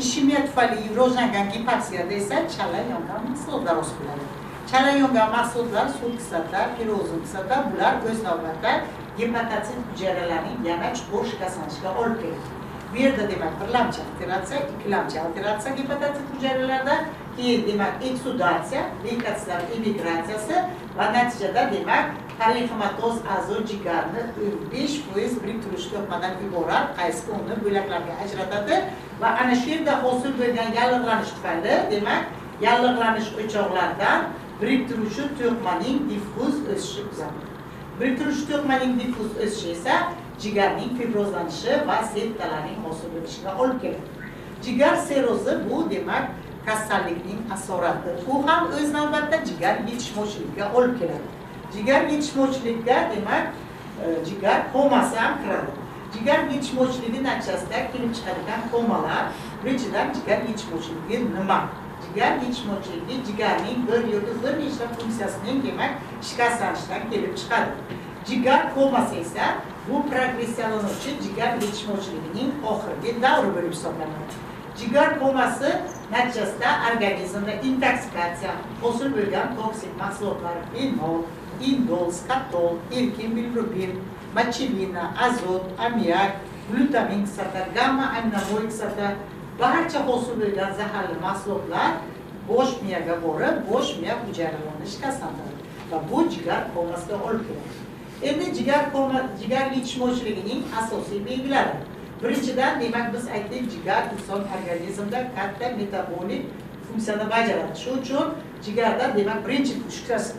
Ishemiya tufayli rivojlangan gipoksiyada esa chala yongan mahsulotlar hosil bo'ladi. Chala yongan mahsulotlar suv kislota, pirozin kislota, bular o'z navbatida gepatosit hujayralarining yana chuqur shikastlanishiga olib keladi. Bu yerda demak birlamchi alteratsiya, ikkilamchi alteratsiya gepatosit hujayralarida, keyin demak eksudatsiya, leykotsitlar emigratsiyasi va natijada demak parenximatoz a'zo jigarni 5% biriktiruvchi to'qimadan iborat qaysi uni bo'laklarga ajratadi va ana shu yerda hosil bo'lgan yallig'lanish tufayli demak yallig'lanish o'choqlaridan biriktiruvchi to'qimaning diffuz o'sishi kuzatiladi. Biriktiruvchi to'qimaning diffuz o'sishi esa jigarning fibrozlanishi va septalarning hosil bo'lishiga olib keladi. Jigar sirrozi bu demak kasallikning asorati. Bu ham o'z navbatida jigar yetishmovchiligiga olib keladi. Jigar yetishmovchilikka demak jigar komasi ham kiradi. Jigar yetishmovchiligi natijasida kelib chiqadigan komalar, birinchidan jigar yetishmovchiligi nima? Jigar yetishmovchiligi jigarning bir yoki bir nechta funksiyasining demak shikastlanishidan kelib chiqadi. Jigar komasi esa bu progressiyalanuvchi jigar yetishmovchiligining oxirgi davri bo'lib hisoblanadi. Jigar komasi natijasida organizmda intoksikatsiya hosil bo'lgan toksik mahsulotlar, fenol, indol, skatol, erkin bilirubin, mochilina, azot, amiak, glutamin kislota, gamma aminomoy kislota barcha hosil bo'lgan zaharli mahsulotlar bosh miyaga borib, bosh miya hujayralarini shikastlantiradi va bu jigar komasiga olib keladi. Endi jigar yetishmovchiligining asosiy belgilari. Birinchidan demak biz aytdik, jigar inson organizmida katta metabolik funksiyani bajaradi. Shuning uchun jigarda demak birinchi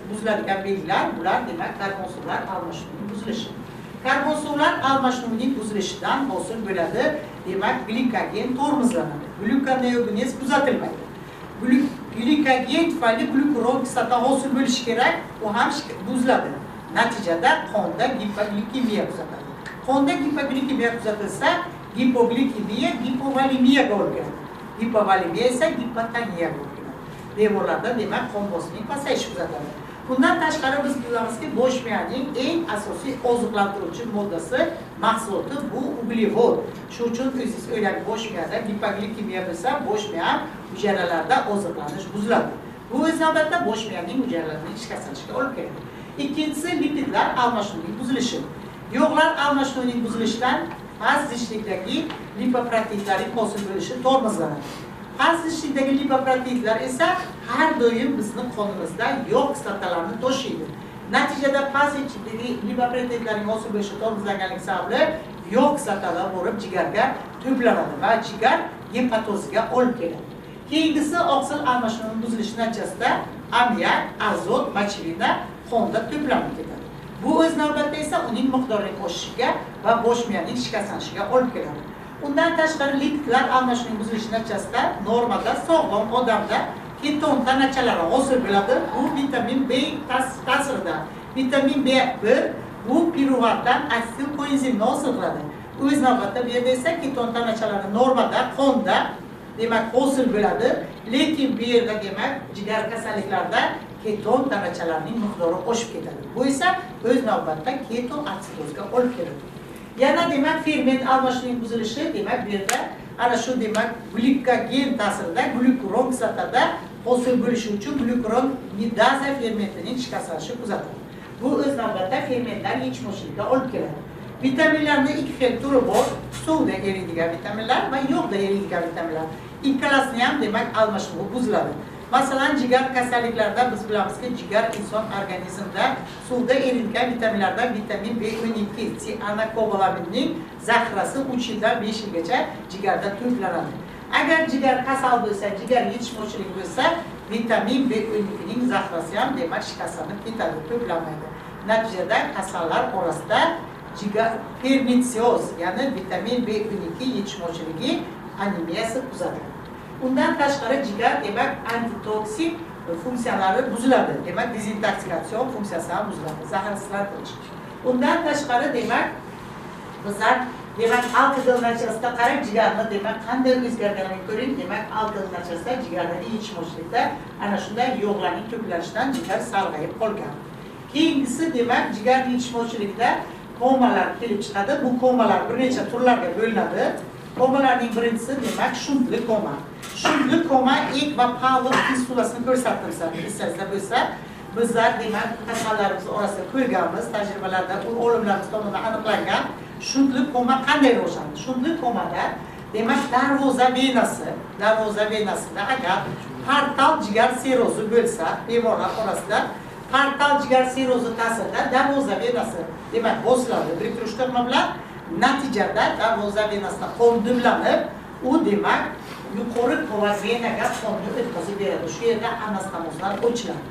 buziladigan belgilar bular demak karbon-suvlar almashinuvining buzilishi. Karbon-suvlar almashinuvining buzilishidan hosil bo'ladi demak glikogen tormozlanadi. Glyukoneogenez kuzatilmaydi. glikogen tufayli glyukuron kislota hosil bo'lishi kerak, u ham buziladi. Natijada qonda gipoglikemiya kuzatiladi. Qonda gipoglikemiya kuzatilsa, gipoglikemiya gipovolemiyaga olib keladi. Gipovolemiya esa gipotoniyaga olib keladi. Bemorlarda demak qon bosimining pasayishi kuzatiladi. Bundan tashqari biz bilamizki, bosh miyaning eng asosiy oziqlantiruvchi moddasi mahsuloti bu uglevod. Shuning uchun o'zingiz o'ylab bosh miyada gipoglikemiya bo'lsa, bosh miya hujayralarida oziqlanish buziladi. Bu o'z navbatida bosh miyaning hujayralarining shikastlanishiga olib keladi. Ikkinchisi lipidlar almashinuvining buzilishi. Yog'lar almashinuvining buzilishidan past zichdagi lipoproteinlarning hosil bo'lishi tormozlanadi. Past zichdagi lipoproteinlar esa har doim bizning qonimizda yog' kislotalarini to'shiydi. Natijada past zichdagi lipoproteinlarning hosil bo'lishi tormozlanganligi sababli yog' kislotalar borib jigarga to'planadi va jigar gepatoziga olib keladi. Keyingisi oqsil almashinuvining buzilishi natijasida ammiak, azot, mochilina qonda to'planib ketadi. Bu o'z navbatida esa uning miqdorining oshishiga va bosh miyaning shikastlanishiga olib keladi. Undan tashqari lipidlar almashinuvining buzilishi natijasida normada sog'lom odamda keton tanachalari hosil bo'ladi. Bu vitamin B ta'sirida. Vitamin B1 bu piruvatdan asil koenzimni hosil qiladi. O'z navbatida bu yerda esa keton tanachalari normada qonda demak hosil bo'ladi, lekin bu yerda demak jigar kasalliklarida keton tanachalarining miqdori oshib ketadi. Bu esa o'z navbatida ketoasidozga olib keladi. Yana demak ferment almashinuvining buzilishi demak bu yerda ana shu demak glikogen ta'sirida glyukuron kislotada hosil bo'lishi uchun glyukuron midaza fermentining shikastlanishi kuzatiladi. Bu o'z navbatida fermentlar yetishmovchiligiga olib keladi. Vitaminlarning ikki xil turi bor: suvda eriydigan vitaminlar va yog'da eriydigan vitaminlar. Ikkalasini ham demak almashinuvi buziladi. Masalan, jigar kasalliklarida biz bilamizki, jigar inson organizmida suvda eriydigan vitaminlardan vitamin B12, sianokobalaminning zaxirasi 3 yildan 5 yilgacha jigarda to'planadi. Agar jigar kasal bo'lsa, jigar yetishmovchilik bo'lsa, vitamin B12ning zaxirasi ham demak shikastlanib ketadi, to'planmaydi. Natijada kasallar orasida jigar permitsioz, ya'ni vitamin B12 yetishmovchiligi anemiyasi kuzatiladi. Undan tashqari jigar demak antitoksik funksiyalari buziladi. Demak dezintoksikatsiyon funksiyasi ham buziladi, zaharlantirish. Undan tashqari demak bizlar demak alkogol natijasida qarab jigarni demak qanday o'zgarganini ko'ring. Demak alkogol natijasida jigardagi yetishmovchilikda ana shunday yog'larning to'planishidan jigar sarg'ayib qolgan. Keyingisi demak jigar yetishmovchilikda komalar kelib chiqadi. Bu komalar bir necha turlarga bo'linadi. Komalarning birinchisi demak shuntli koma. Shuntli koma ek va Pavlov fistulasini ko'rsattirsa, esingizda bo'lsa, bizlar demak kasallarimiz orasida ko'rganmiz, tajribalarda olimlarimiz tomonidan aniqlangan shuntli koma qanday rivojlanadi? Shuntli komada demak darvoza venasida agar portal jigar sirozi bo'lsa, bemorlar orasida portal jigar sirozi ta'sirida darvoza venasi demak bosiladi biriktiruv nima bilan. Natijada darvoza venasida qon dumlanib, u demak yuqori qova venaga qonni o'tkazib beradi. Shu yerda anastomozlar ochiladi.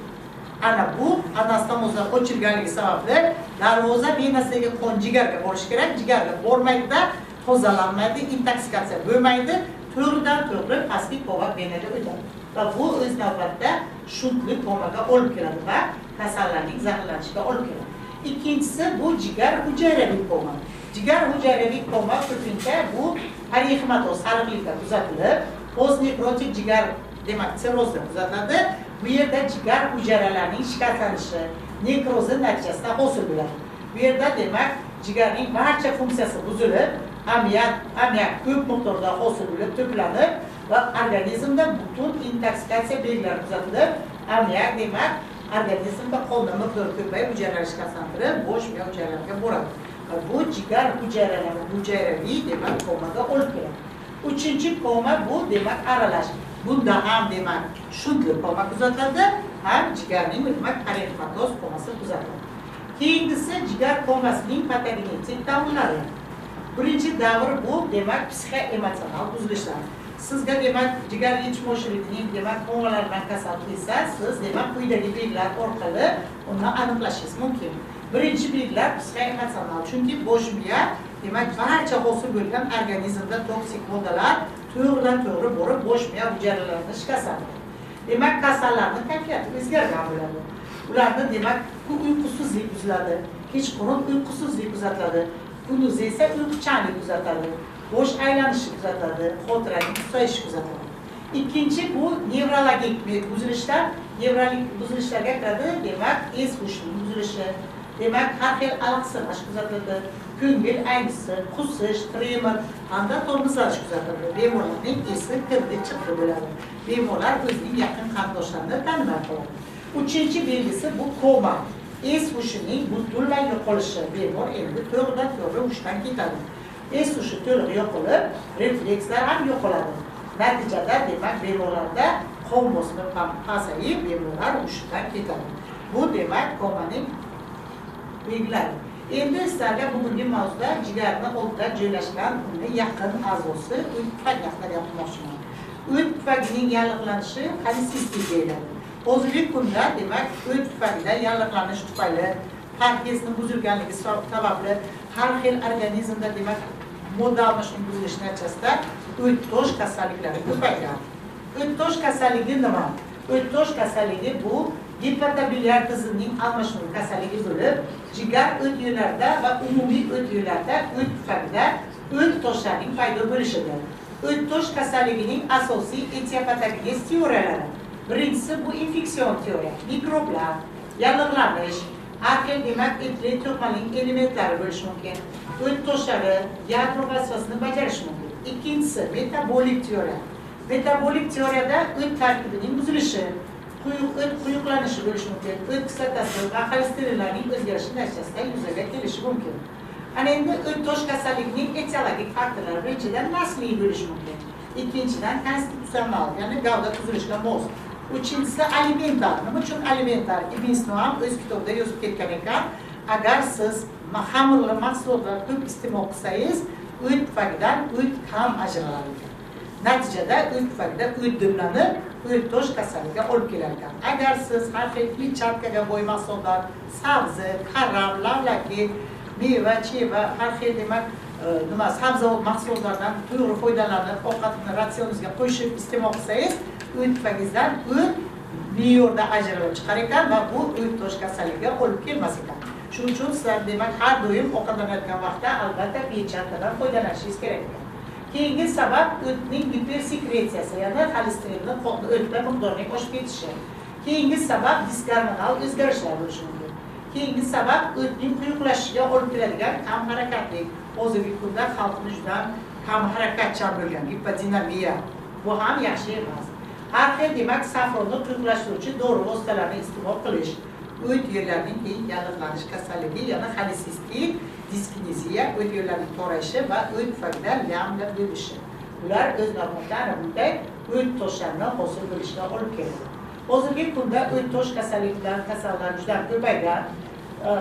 Ana bu anastomozlar ochilganligi sababli darvoza venasidagi qon jigarga borish kerak, jigarga bormaydi, tozalanmaydi, intoksikatsiya bo'lmaydi, to'g'ridan-to'g'ri pastki qova venaga o'tadi. Va bu o'z navbatida shuntli komaga olib keladi va kasallarning zaharlanishiga olib keladi. Ikkinchisi bu jigar hujayraviy koma. Jigar hujayraviy koma ko'pincha bu parexmatoz sariqlikda kuzatilib, postnekrotik jigar demak sirrozda kuzatiladi. Bu yerda jigar hujayralarining shikastlanishi, nekrozi natijasida hosil bo'ladi. Bu yerda demak jigarning barcha funksiyasi buzilib, ammiak ko'p miqdorda hosil bo'lib to'planib va organizmda butun intoksikatsiya belgilari kuzatilib, ammiak demak organizmda qonda miqdori ko'payib hujayralar shikastlantirib, bosh miya hujayralariga boradi. Bu jigar hujayralari hujayraviy demak komaga olib keladi. Uchinchi koma bu demak aralash. Bunda ham demak shuntli koma kuzatiladi, ham jigarning demak parexmatoz komasi kuzatiladi. Keyingisi jigar komasining patogenetik davrlari. Birinchi davr bu demak psixoemotsional buzilishlar. Sizga demak jigar yetishmovchiligining demak komalaridan kasal kelsa, siz demak quyidagi belgilar orqali uni aniqlashingiz mumkin. Birinchi belgilar psixoemotsional, chunki bosh miya demak barcha hosil bo'lgan organizmda toksik moddalar to'g'ridan-to'g'ri borib bosh miya hujayralarini shikastlantiradi. Demak, kasallarning kayfiyati o'zgargan bo'ladi. Ularda demak, uyqusizlik buziladi. Kechqurun uyqusizlik kuzatiladi. Kunduz esa uyquchanlik kuzatiladi. Bosh aylanishi kuzatiladi, xotiraning susayishi kuzatiladi. Ikkinchi bu nevrologik buzilishlar, nevrologik buzilishlarga kiradi. Demak, es hushining buzilishi, demak, har xil alaqsirash kuzatiladi. Ko'ngil aynisi, qusish, tremor hamda tormozlash kuzatiladi. Bemorlarning esi kirdi-chiqdi bo'ladi. Bemorlar o'zining yaqin qarindoshlarini tanimay qoladi. Uchinchi belgisi bu koma. Es hushining butunlay yo'qolishi. Bemor endi to'g'ridan-to'g'ri hushdan ketadi. Es hushi to'liq yo'qolib, reflekslar ham yo'qoladi. Natijada demak bemorlarda qon bosimi ham pasayib, bemorlar hushdan ketadi. Bu demak komaning belgilari. Endi sizlarga bugungi mavzuda jigarning oldida joylashgan unga yaqin a'zosi o't tufayli haqida gapirmoqchiman. O't tufagining yalliqlanishi xolesistik deyiladi. Hozirgi kunda demak o't tufagida yalliqlanish tufayli parhezning buzilganligi sababli har xil organizmda demak modda almashinuv buzilishi natijasida o'ttosh kasalliklari ko'paygan. O'ttosh kasalligi nima? O'ttosh kasalligi bu gepatobiliar tizimning almashinuv kasalligi bo'lib, jigar o't yo'llarida va umumiy o't yo'llarida o't tufagida o't toshlarining paydo bo'lishidir. O'ttosh kasalligining asosiy etiopatologik teoriyalari. Birinchisi bu infeksion teoriya, mikroblar, yallig'lanish, har xil demak etli to'qimaning elementlari bo'lishi mumkin. O't toshlari yadro vazifasini bajarishi mumkin. Ikkinchisi metabolik teoriya. Metabolik teoriyada o't tarkibining buzilishi, o't quyuqlanishi bo'lishi mumkin. O't kislotasi va xolesterinlarning o'zgarishi natijasida yuzaga kelishi mumkin. Ana endi o'ttosh kasalligining etiologik faktorlari birinchidan nasliy bo'lishi mumkin. Ikkinchidan konstitutsional, ya'ni gavda tuzilishga mos. Uchinchisi alimentar. Nima uchun alimentar? Ibn Sino ham o'z kitobida yozib ketgan ekan, agar siz xamirli mahsulotlar ko'p iste'mol qilsangiz, o't tufagidan o't kam ajraladi ekan. Natijada o't tufagida o't dimlanib, o'ttosh kasalligiga olib kelar ekan. Agar siz har xil kletchatkaga boy mahsulotlar, sabzi, karam, lavlaki, meva, cheva, har xil demak sabzavot mahsulotlardan to'g'ri foydalanib, ovqatni ratsioningizga qo'shib iste'mol qilsangiz, o't tufagingizdan o't me'yorda ajralib chiqar ekan va bu o'ttosh kasalligiga olib kelmas ekan. Shuning uchun sizlar demak har doim ovqatlanayotgan vaqtda albatta kletchatkadan foydalanishingiz kerak ekan. Keyingi sabab o'tning gipersekretsiyasi, ya'ni xolesterinni o'tda miqdorining oshib ketishi. Keyingi sabab disgormonal o'zgarishlar bo'lishi mumkin. Keyingi sabab o'tning quyuqlashishiga olib keladigan kam harakatlik. Hozirgi kunda xalqimiz juda kam harakatchan bo'lgan, gipodinamiya. Bu ham yaxshi emas. Har xil demak safronni quyuqlashtiruvchi dori vositalarini iste'mol qilish, o't yo'llarining keng yalliqlanish kasalligi, ya'ni xolesistik diskineziya, o't yo'llarining to'rayishi va o't tufagida lamda bo'lishi. Ular o'z navbatida bunday o't toshlarini hosil bo'lishiga olib keladi. Hozirgi kunda o'ttosh kasalliklari juda ko'paygan.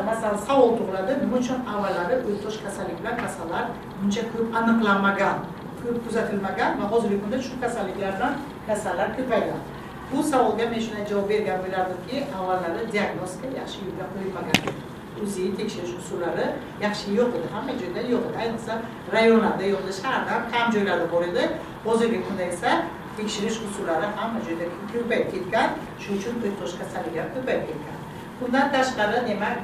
Masalan, savol tug'iladi, nima uchun avvallari o'ttosh kasallik bilan kasallar buncha ko'p aniqlanmagan, ko'p kuzatilmagan va hozirgi kunda shu kasalliklardan kasallar ko'paygan. Bu savolga men shunday javob bergan bo'lardimki, avvallari diagnostika yaxshi yo'lga qo'yilmagan. O'zi tekshirish usullari yaxshi yo'q edi, hamma joyda yo'q edi. Ayniqsa rayonlarda yo'q edi, shaharda kam joylarda bor edi. Hozirgi kunda esa tekshirish usullari hamma joyda ko'payib ketgan, shuning uchun o'ttosh kasalligi ko'payib ketgan. Bundan tashqari demak,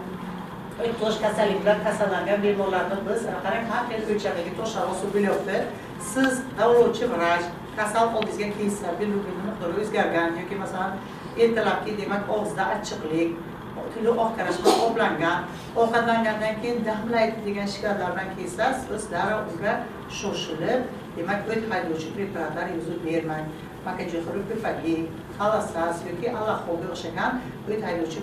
o'ttosh kasallik bilan kasallangan bemorlarni biz qarang har xil o'lchamdagi toshlar hosil bo'lyapti. Siz davolovchi vrach kasal oldingizga kelsa, bilirubin miqdori o'zgargan yoki masalan ertalabki demak og'izda achchiqlik, tili oqarishga qoplangan, ovqatlangandan keyin damlaydi degan shikoyatlar bilan kelsa, siz darrov unga shoshilib demak o't haydovchi preparatlar yozib bermang. Makajo'xori ko'pagi, xalasas yoki allahoga o'xshagan o't haydovchi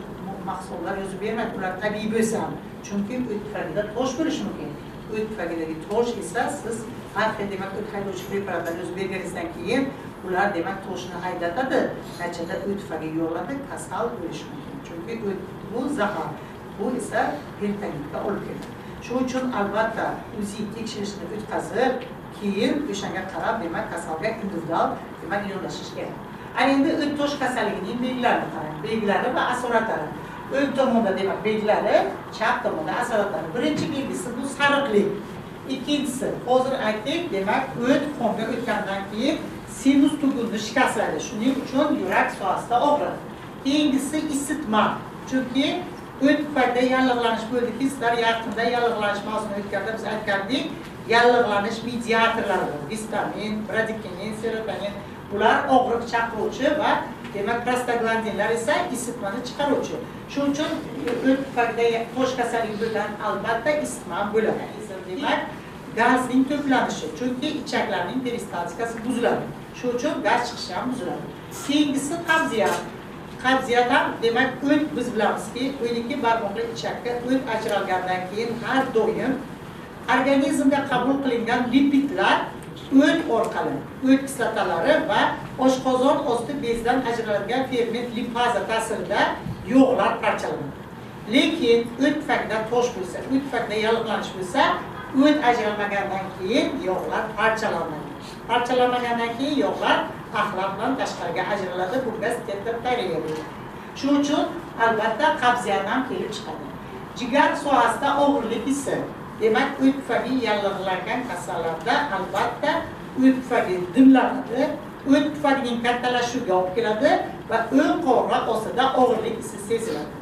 mahsulotlar yozib bermang. Ular tabiiy bo'lsa, chunki o't tufagida tosh bo'lishi mumkin. O't tufagidagi tosh esa siz har xil demak o't haydovchi preparatlar yozib berganingizdan keyin ular demak toshni haydatadi. Natijada o't tufagi yo'qoladi, kasal bo'lishi mumkin. Chunki o't bu zahar, bu esa peritoneitga olib keladi. Shuning uchun albatta o'zi tekshirishni o'tkazib, keyin o'shanga qarab demak kasalga individual demak yondashish kerak. Ana endi o'ttosh kasalligining belgilarini qarang. Belgilari va asoratlari. O'ng tomonda demak belgilari, chap tomonda asoratlari. Birinchi belgisi bu sariqlik. Ikkinchisi, hozir aytdik, demak o't qonga o'tgandan keyin sinus tuguni shikastlaydi. Shuning uchun yurak sohasida og'riq. Keyingisi isitma. Chunki o't tufayli yallig'lanish bo'ldiki, sizlar yaqinda yallig'lanish mavzusini o'tganda biz aytgandik, yallig'lanish mediatorlari bor. Histamin, bradikinin, serotonin. Bular og'riq chaqiruvchi va demak prostaglandinlar esa isitmani chiqaruvchi. Shuning uchun o't tufayli qo'sh kasalligi bilan albatta isitma bo'ladi. Demak, gazning to'planishi, chunki ichaklarning peristaltikasi buziladi. Shuning uchun gaz chiqishi ham buziladi. Keyingisi qabziyat. Qabziyat ham demak o't biz bilamizki, o'yliki barmoqli ichakka o't ajralgandan keyin har doim organizmga qabul qilingan lipidlar o't orqali, o't kislotalari va oshqozon osti bezidan ajraladigan ferment lipaza ta'sirida yog'lar parchalanadi. Lekin o't tufayli tosh bo'lsa, o't tufayli yallig'lanish bo'lsa, o't ajralmagandan keyin yog'lar parchalanadi. Parchalanmagandan keyin yog'lar axlat bilan tashqariga ajraladi, bu gaz tepib tayyorlaydi. Shuning uchun albatta qabziyat ham kelib chiqadi. Jigar sohasida og'irlik hissi. Demak, o't tufayli yallig'langan kasallarda albatta o't tufayli dimlanadi, o't tufayli kattalashuviga olib keladi va o'ng qovurg'a ostida og'irlik hissi seziladi.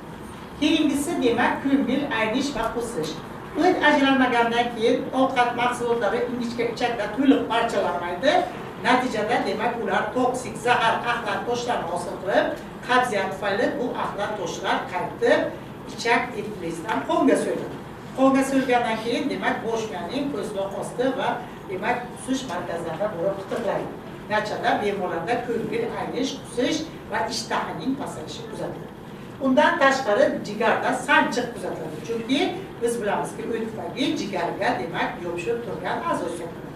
Keyingisi demak ko'ngil aynish va qusish. O't ajralmagandan keyin ovqat mahsulotlari ingichka ichakda to'liq parchalanmaydi. Natijada demak ular toksik zahar axlat toshlarni hosil qilib, qabziyat tufayli bu axlat toshlar qaytib ichak epitelidan qonga so'yiladi. Qonga so'yilgandan keyin demak bosh miyaning ko'zloq osti va demak qusish markazlarida borib tiqiladi. Natijada bemorlarda ko'ngil aynish, qusish va ishtahaning pasayishi kuzatiladi. Undan tashqari jigarda sanchiq kuzatiladi. Chunki biz bilamizki, o't tufayli jigarga demak yopishib turgan a'zo hisoblanadi.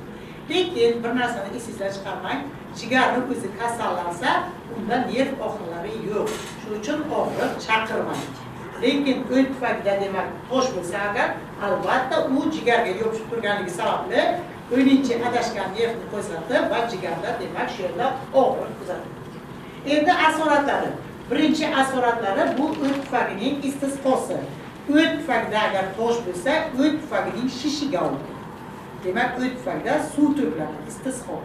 Lekin bir narsani esingizdan chiqarmang, jigarning o'zi kasallansa, unda nerv oqimlari yo'q. Shuning uchun og'riq chaqirmaydi. Lekin o't tufayli demak tosh bo'lsa agar, albatta u jigarga yopishib turganligi sababli o'yinchi adashgan nervni qo'zg'atib va jigarda demak shu yerda og'riq kuzatiladi. Endi asoratlari. Birinchi asoratlari bu o't tufaylining istisqosi. O't tufayli agar tosh bo'lsa, o't tufaylining shishiga olib keladi. Demak, o't tufayli suv to'planadi, istisqo.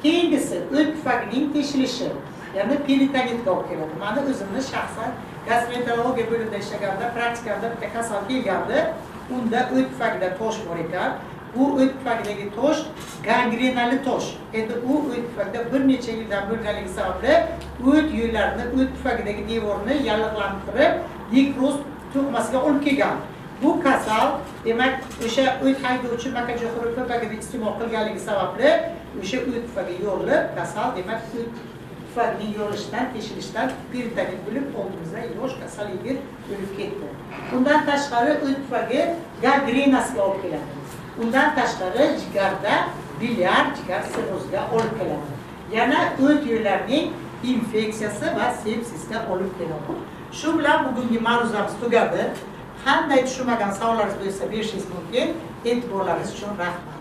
Keyingisi o't tufaylining teshilishi, ya'ni peritonitga olib keladi. Meni o'zimni shaxsan gastroenterologiya bo'limida ishlaganimda, praktikamda bitta kasal kelgandi. Unda o't tufayli tosh bor ekan. Bu o't tufayli tosh gangrenali tosh. Endi u o't tufayli bir necha yildan bo'lganligi sababli o't yo'llarini, o't tufayli devorni yallig'lantirib, nekroz to'qmasiga olib kelgan. Bu kasal demak o'sha o't haydovchi makajo'xo'rikni iste'mol qilganligi sababli o'sha o't tufayli yo'lib kasal demak o't tufayli yo'lishdan, teshilishdan peritonit bo'lib oldimizda yosh kasal yigit o'lib ketdi. Undan tashqari o't tufayli gangrenasiga olib keladi. Undan tashqari jigarda biliar jigar sirroziga olib keladi. Yana o't yo'llarining infeksiyasi va sepsisga olib keladi. Shu bilan bugungi ma'ruzamiz tugadi. Qanday tushunmagan savollaringiz bo'lsa berishingiz mumkin. E'tiborlaringiz uchun rahmat.